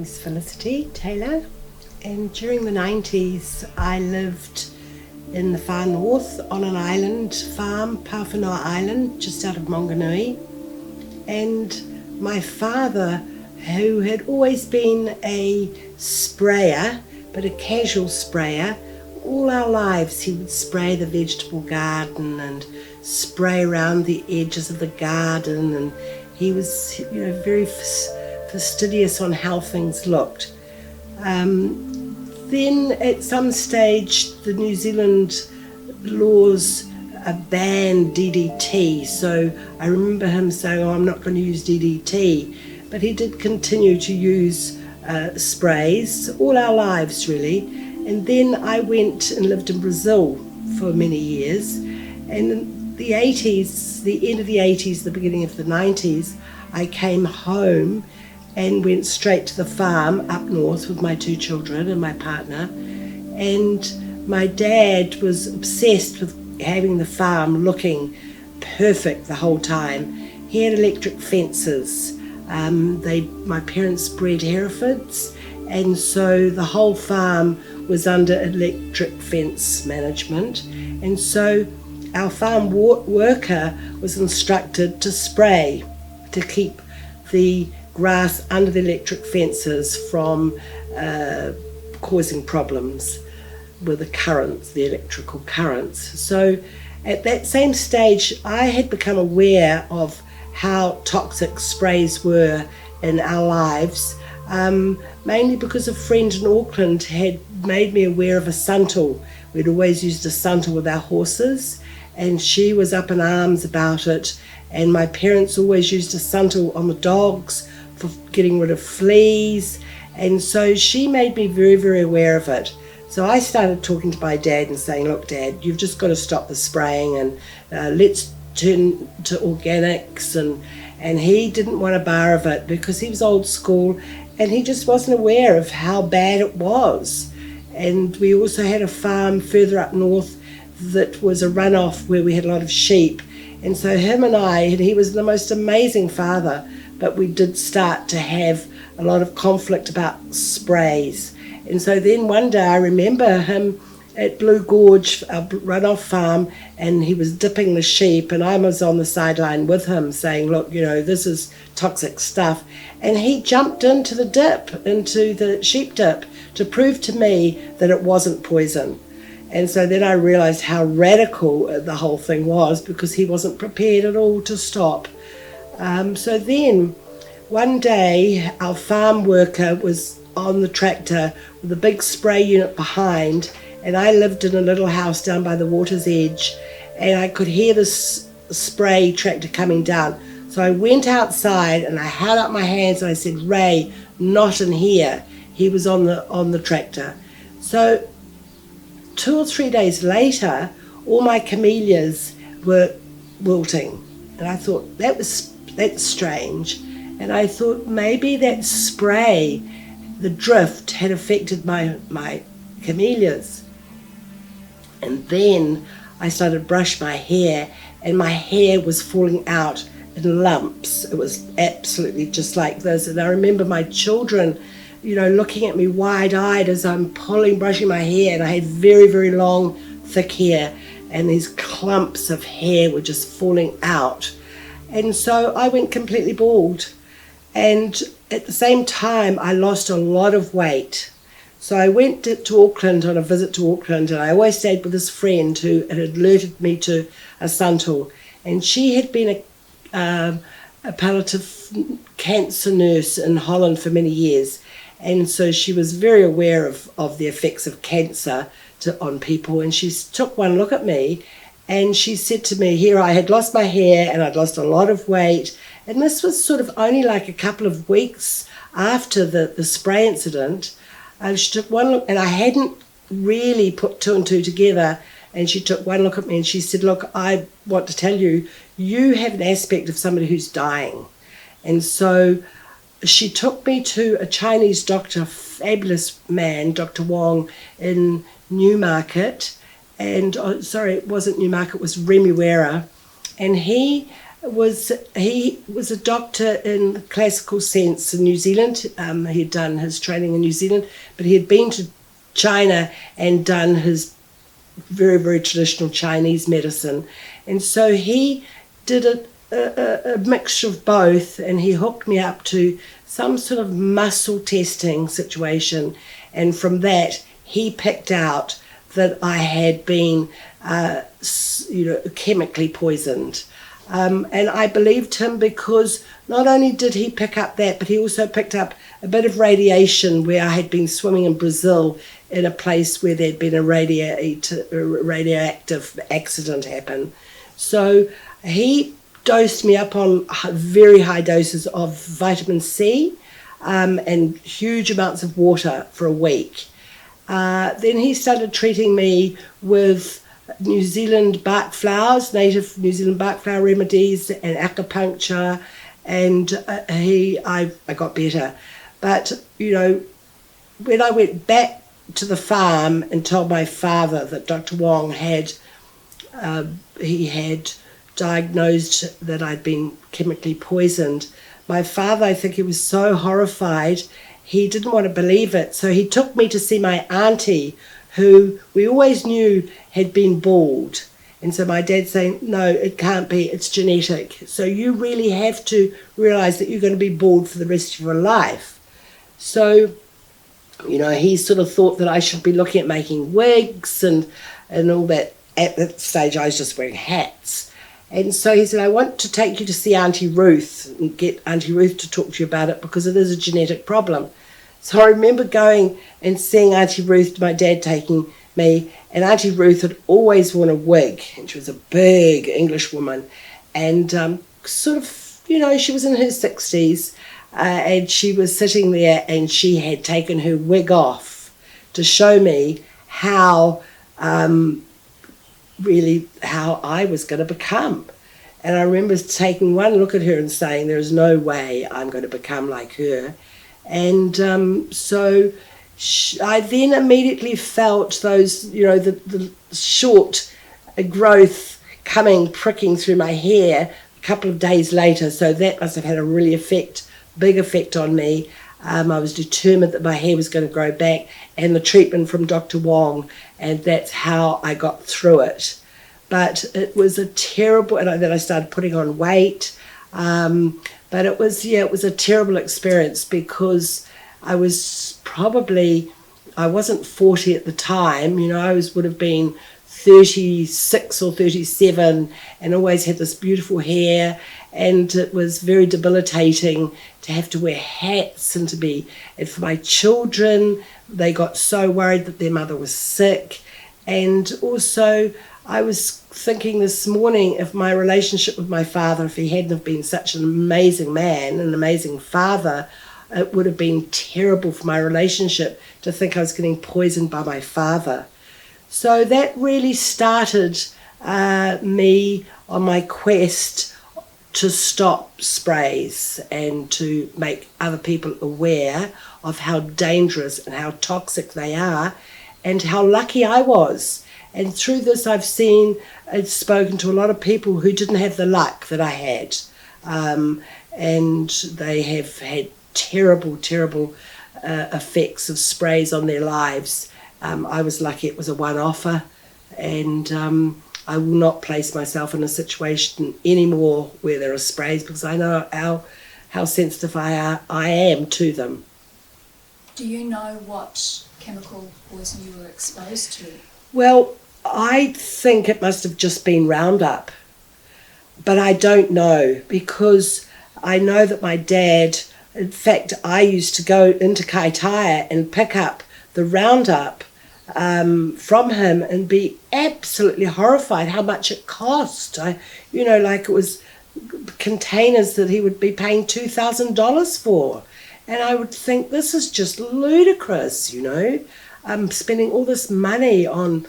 name's Felicity Taylor, and during the 90s I lived in the far north on an island farm, Pāwhanawa Island, just out of Maunganui. And my father, who had always been a sprayer, but a casual sprayer, all our lives he would spray the vegetable garden and spray around the edges of the garden, and he was, very fastidious on how things looked. Then at some stage the New Zealand laws banned DDT, so I remember him saying, I'm not going to use DDT, but he did continue to use sprays all our lives really. And then I went and lived in Brazil for many years, and in the 80s, the end of the 80s, the beginning of the 90s, I came home and went straight to the farm up north with my 2 children and my partner. And my dad was obsessed with having the farm looking perfect the whole time. He had electric fences. My parents bred Herefords, and so the whole farm was under electric fence management. And so our farm worker was instructed to spray to keep the grass under the electric fences from causing problems with the currents, the electrical currents. So at that same stage, I had become aware of how toxic sprays were in our lives, mainly because a friend in Auckland had made me aware of a suntal. We'd always used a suntal with our horses, and she was up in arms about it, and my parents always used a suntal on the dogs for getting rid of fleas, and so she made me very, very aware of it. So I started talking to my dad and saying, look Dad, you've just got to stop the spraying, and let's turn to organics, and he didn't want a bar of it because he was old school and he just wasn't aware of how bad it was. And we also had a farm further up north that was a runoff where we had a lot of sheep, and so him and he was the most amazing father, but we did start to have a lot of conflict about sprays. And so then one day I remember him at Blue Gorge, our runoff farm, and he was dipping the sheep, and I was on the sideline with him saying, look, this is toxic stuff. And he jumped into the sheep dip, to prove to me that it wasn't poison. And so then I realized how radical the whole thing was, because he wasn't prepared at all to stop. So then one day our farm worker was on the tractor with a big spray unit behind, and I lived in a little house down by the water's edge, and I could hear this spray tractor coming down. So I went outside and I held up my hands and I said, Ray, not in here. He was on the tractor. So 2 or 3 days later, all my camellias were wilting, and I thought that's strange. And I thought maybe that spray, the drift, had affected my camellias. And then I started to brush my hair, and my hair was falling out in lumps. It was absolutely just like this. And I remember my children, looking at me wide-eyed as I'm brushing my hair, and I had very, very long, thick hair, and these clumps of hair were just falling out. And so I went completely bald. And at the same time, I lost a lot of weight. So I went to Auckland on a visit to Auckland, and I always stayed with this friend who had alerted me to a suntal. And she had been a palliative cancer nurse in Holland for many years. And so she was very aware of the effects of cancer on people. And she took one look at me, and she said to me, here I had lost my hair and I'd lost a lot of weight. And this was sort of only like a couple of weeks after the spray incident. She took one look, and I hadn't really put 2 and 2 together. And she took one look at me and she said, look, I want to tell you, you have an aspect of somebody who's dying. And so she took me to a Chinese doctor, fabulous man, Dr. Wong, in Newmarket. And, it wasn't Newmarket, it was Remuera. And he he was a doctor in the classical sense in New Zealand. He'd done his training in New Zealand, but he had been to China and done his very, very traditional Chinese medicine. And so he did a mixture of both, and he hooked me up to some sort of muscle testing situation. And from that, he picked out that I had been, chemically poisoned. And I believed him because not only did he pick up that, but he also picked up a bit of radiation where I had been swimming in Brazil in a place where there'd been a radioactive accident happen. So he dosed me up on very high doses of vitamin C and huge amounts of water for a week. Then he started treating me with New Zealand bark flowers, native New Zealand bark flower remedies and acupuncture, and I got better. But, when I went back to the farm and told my father that Dr. Wong had diagnosed that I'd been chemically poisoned, my father, I think he was so horrified, he didn't want to believe it. So he took me to see my auntie, who we always knew had been bald. And so my dad's saying, no, it can't be, it's genetic. So you really have to realise that you're going to be bald for the rest of your life. So, he sort of thought that I should be looking at making wigs and all that. At that stage, I was just wearing hats. And so he said, I want to take you to see Auntie Ruth and get Auntie Ruth to talk to you about it because it is a genetic problem. So I remember going and seeing Auntie Ruth, my dad taking me, and Auntie Ruth had always worn a wig, and she was a big English woman, and she was in her 60s, and she was sitting there, and she had taken her wig off to show me how I was going to become. And I remember taking one look at her and saying, there is no way I'm going to become like her. And so I then immediately felt those, the short growth pricking through my hair a couple of days later. So that must have had a really big effect on me. I was determined that my hair was going to grow back, and the treatment from Dr. Wong, and that's how I got through it. But it was a terrible, and then I started putting on weight. But it was a terrible experience because I wasn't 40 at the time, I would have been 36 or 37 and always had this beautiful hair, and it was very debilitating to have to wear hats and for my children, they got so worried that their mother was sick. And also I was thinking this morning, if my relationship with my father, if he hadn't have been such an amazing man, an amazing father, it would have been terrible for my relationship to think I was getting poisoned by my father. So that really started me on my quest to stop sprays and to make other people aware of how dangerous and how toxic they are and how lucky I was. And through this I've spoken to a lot of people who didn't have the luck that I had. And they have had terrible, terrible effects of sprays on their lives. I was lucky it was a one-offer, and I will not place myself in a situation anymore where there are sprays because I know how sensitive I am to them. Do you know what chemical poison you were exposed to? Well, I think it must have just been Roundup, but I don't know because I know that my dad, in fact, I used to go into Kaitaia and pick up the Roundup from him and be absolutely horrified how much it cost. Like it was containers that he would be paying $2,000 for. And I would think, this is just ludicrous, spending all this money on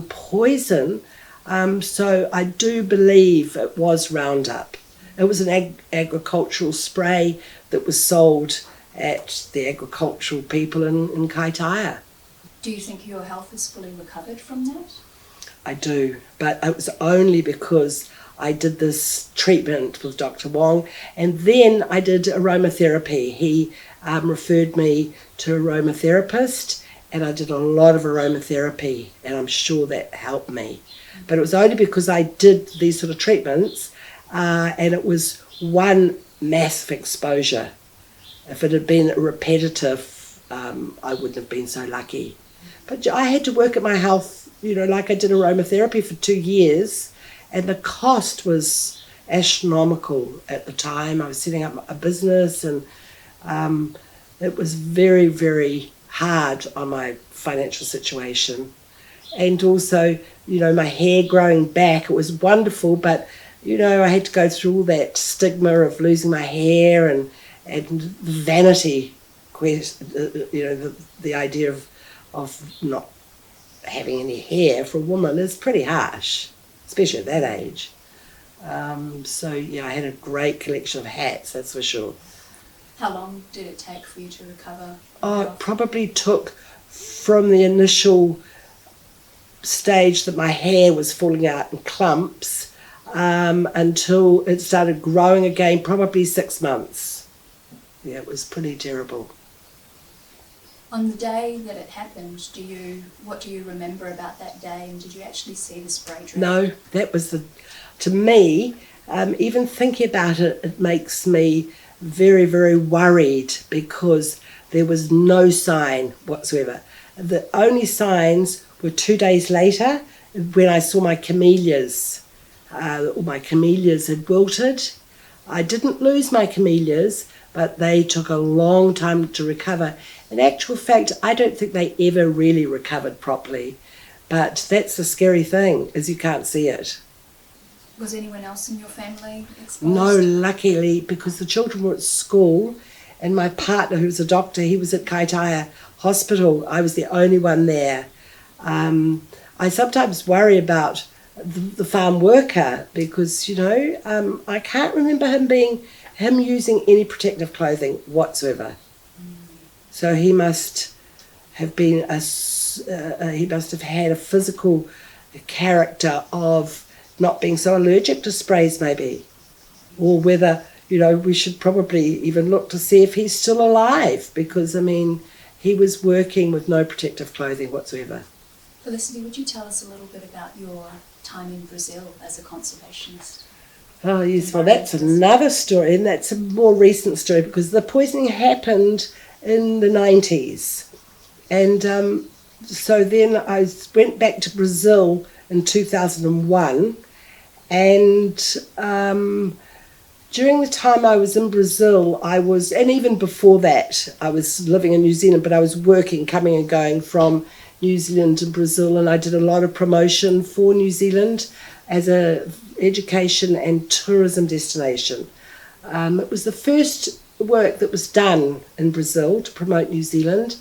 poison. So I do believe it was Roundup. It was an agricultural spray that was sold at the agricultural people in Kaitaia. Do you think your health is fully recovered from that? I do, but it was only because I did this treatment with Dr. Wong, and then I did aromatherapy. He referred me to an aromatherapist, and I did a lot of aromatherapy, and I'm sure that helped me. But it was only because I did these sort of treatments, and it was one massive exposure. If it had been repetitive, I wouldn't have been so lucky. But I had to work at my health, like I did aromatherapy for 2 years, and the cost was astronomical at the time. I was setting up a business, and it was very, very hard on my financial situation. And also, my hair growing back, it was wonderful, but, I had to go through all that stigma of losing my hair and vanity, the idea of not having any hair for a woman is pretty harsh, especially at that age. I had a great collection of hats, that's for sure. How long did it take for you to recover? It probably took from the initial stage that my hair was falling out in clumps until it started growing again, probably 6 months. Yeah, it was pretty terrible. On the day that it happened, what do you remember about that day, and did you actually see the spray drum? No, that was to me, even thinking about it, it makes me very, very worried because there was no sign whatsoever. The only signs were 2 days later when I saw my camellias. All my camellias had wilted. I didn't lose my camellias, but they took a long time to recover. In actual fact, I don't think they ever really recovered properly. But that's the scary thing, is you can't see it. Was anyone else in your family exposed? No, luckily, because the children were at school, and my partner, who was a doctor, he was at Kaitaia Hospital. I was the only one there. I sometimes worry about the farm worker because, I can't remember him using any protective clothing whatsoever. So he must have been he must have had a physical character of not being so allergic to sprays, maybe, or whether we should probably even look to see if he's still alive because he was working with no protective clothing whatsoever. Felicity, would you tell us a little bit about your time in Brazil as a conservationist? Oh yes, well that's another story, and that's a more recent story because the poisoning happened in the 90s. And so then I went back to Brazil in 2001, and during the time I was in Brazil, and even before that, I was living in New Zealand, but I was working, coming and going from New Zealand to Brazil, and I did a lot of promotion for New Zealand as a education and tourism destination. It was the first work that was done in Brazil to promote New Zealand,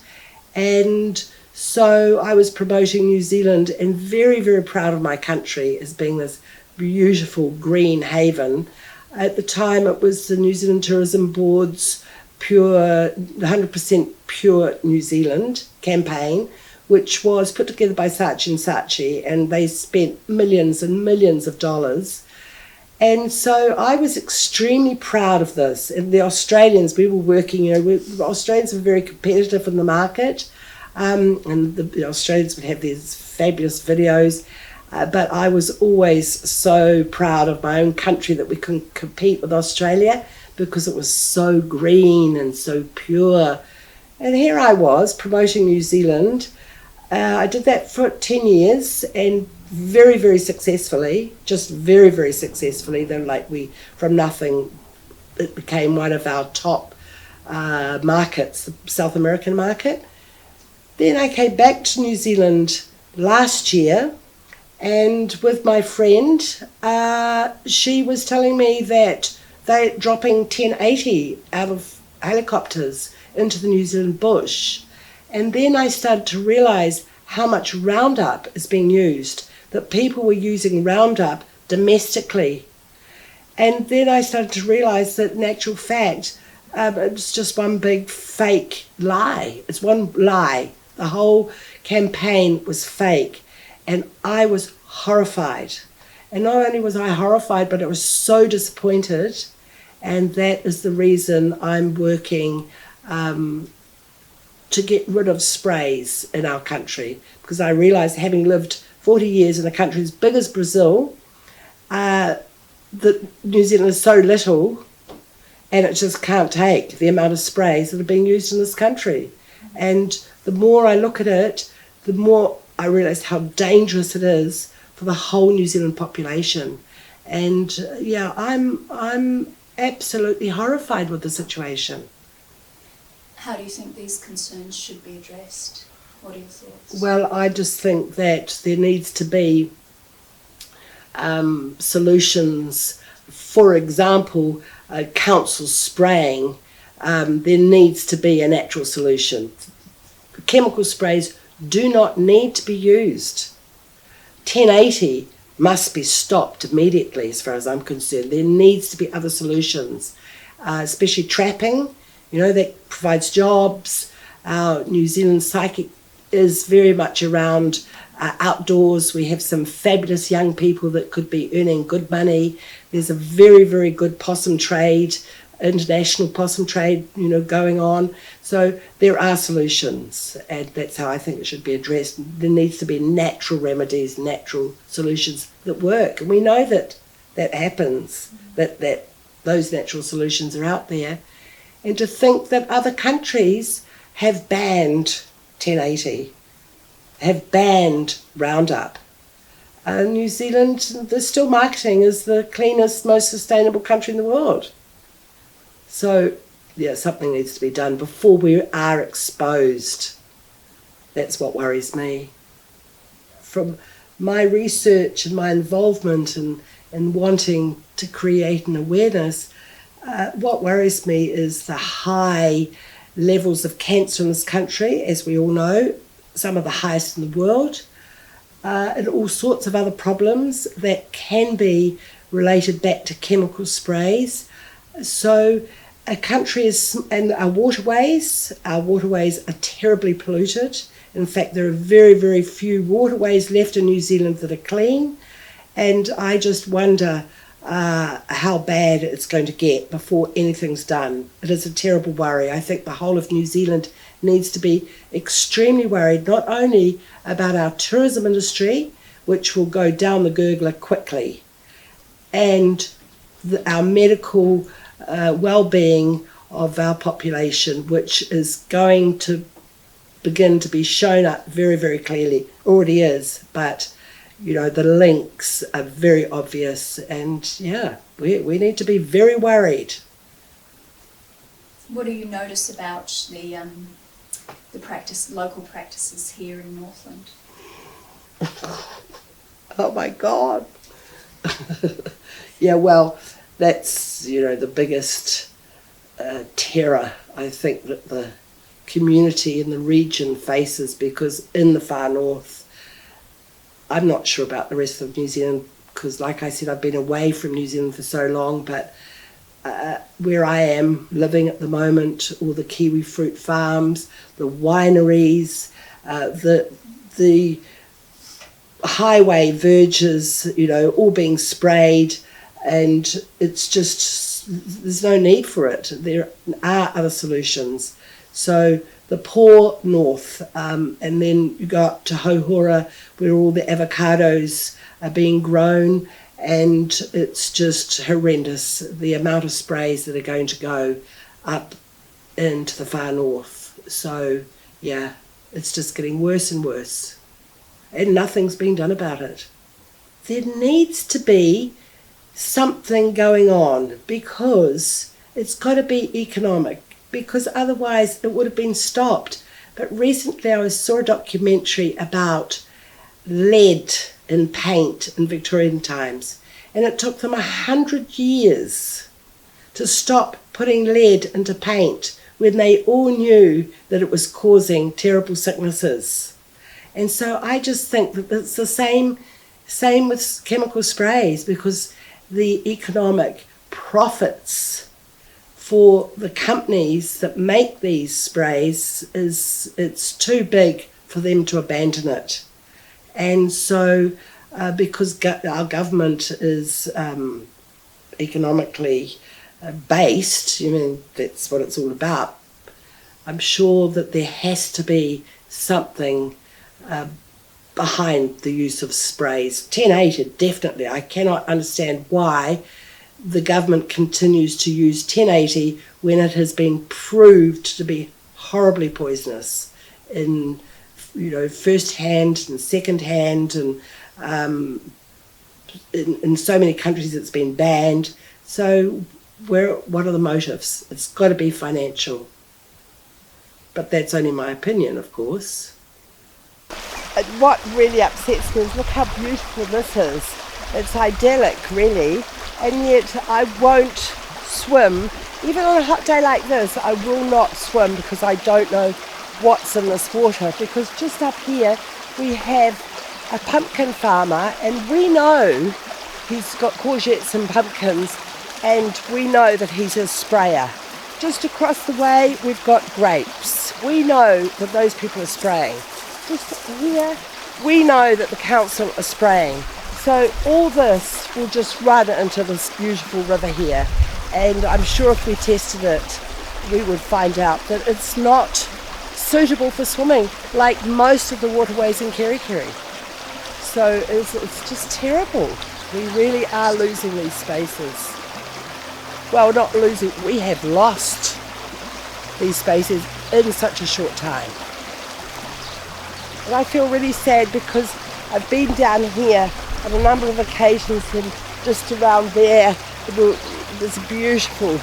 and so I was promoting New Zealand and very, very proud of my country as being this beautiful green haven. At the time it was the New Zealand Tourism Board's 100% pure New Zealand campaign, which was put together by Saatchi & Saatchi, and they spent millions and millions of dollars. And so I was extremely proud of this. And the Australians, we were working, the Australians were very competitive in the market, and the Australians would have these fabulous videos, but I was always so proud of my own country that we couldn't compete with Australia because it was so green and so pure. And here I was promoting New Zealand. I did that for 10 years and very, very successfully, just very, very successfully. Then from nothing, it became one of our top markets, the South American market. Then I came back to New Zealand last year, and with my friend, she was telling me that they're dropping 1080 out of helicopters into the New Zealand bush. And then I started to realise how much Roundup is being used, that people were using Roundup domestically. And then I started to realise that in actual fact, it's just one big fake lie. It's one lie. The whole campaign was fake. And I was horrified. And not only was I horrified, but I was so disappointed. And that is the reason I'm working to get rid of sprays in our country, because I realised, having lived 40 years in a country as big as Brazil, that New Zealand is so little, and it just can't take the amount of sprays that are being used in this country. And the more I look at it, the more I realise how dangerous it is for the whole New Zealand population. And yeah, I'm absolutely horrified with the situation. How do you think these concerns should be addressed? What are your thoughts? Well, I just think that there needs to be solutions. For example, council spraying, there needs to be a natural solution. Chemical sprays do not need to be used. 1080 must be stopped immediately, as far as I'm concerned. There needs to be other solutions, especially trapping. That provides jobs. Our New Zealand psychic is very much around outdoors. We have some fabulous young people that could be earning good money. There's a very, very good possum trade, international possum trade, going on. So there are solutions, and that's how I think it should be addressed. There needs to be natural remedies, natural solutions that work. And we know that happens, that those natural solutions are out there. And to think that other countries have banned 1080, have banned Roundup. New Zealand, they're still marketing as the cleanest, most sustainable country in the world. So, yeah, something needs to be done before we are exposed. That's what worries me. From my research and my involvement in wanting to create an awareness, what worries me is the high levels of cancer in this country, as we all know, some of the highest in the world, and all sorts of other problems that can be related back to chemical sprays. So a country and our waterways are terribly polluted. In fact, there are very, very few waterways left in New Zealand that are clean, and I just wonder how bad it's going to get before anything's done. It is a terrible worry. I think the whole of New Zealand needs to be extremely worried, not only about our tourism industry, which will go down the gurgler quickly, and our medical well-being of our population, which is going to begin to be shown up very, very clearly. Already is, but the links are very obvious, and yeah, we need to be very worried. What do you notice about the local practices here in Northland? Oh my God. Yeah, well, that's, the biggest terror I think that the community in the region faces, because in the far north, I'm not sure about the rest of New Zealand, because like I said, I've been away from New Zealand for so long, but where I am living at the moment, all the kiwi fruit farms, the wineries, the highway verges, all being sprayed, and it's just, there's no need for it. There are other solutions. So the poor north, and then you go up to Hohora, where all the avocados are being grown, and it's just horrendous, the amount of sprays that are going to go up into the far north. So yeah, it's just getting worse and worse, and nothing's being done about it. There needs to be something going on, because it's got to be economic, because otherwise it would have been stopped. But recently I saw a documentary about lead in paint in Victorian times, and it took them 100 years to stop putting lead into paint when they all knew that it was causing terrible sicknesses. And so I just think that it's the same with chemical sprays, because the economic profits for the companies that make these sprays it's too big for them to abandon it. And so because our government is economically based. I mean, that's what it's all about. I'm sure that there has to be something behind the use of sprays. 1080, definitely. I cannot understand why the government continues to use 1080 when it has been proved to be horribly poisonous in, first hand and second hand, and in so many countries it's been banned. So what are the motives? It's got to be financial. But that's only my opinion, of course. What really upsets me is look how beautiful this is. It's idyllic, really, and yet I won't swim. Even on a hot day like this, I will not swim because I don't know what's in this water, because just up here we have a pumpkin farmer, and we know he's got courgettes and pumpkins, and we know that he's a sprayer. Just across the way we've got grapes. We know that those people are spraying. Just here we know that the council are spraying. So all this will just run into this beautiful river here, and I'm sure if we tested it we would find out that it's not suitable for swimming like most of the waterways in Kerikeri. So it's just terrible. We really are losing these spaces. Well, not losing, we have lost these spaces in such a short time. And I feel really sad because I've been down here on a number of occasions, and just around there, there's a beautiful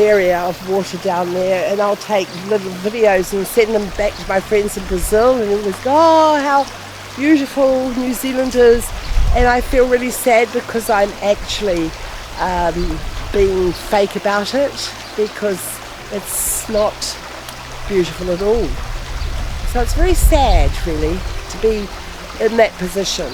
area of water down there, and I'll take little videos and send them back to my friends in Brazil, and it was, oh, how beautiful New Zealand is. And I feel really sad because I'm actually being fake about it, because it's not beautiful at all. So it's very sad, really, to be in that position.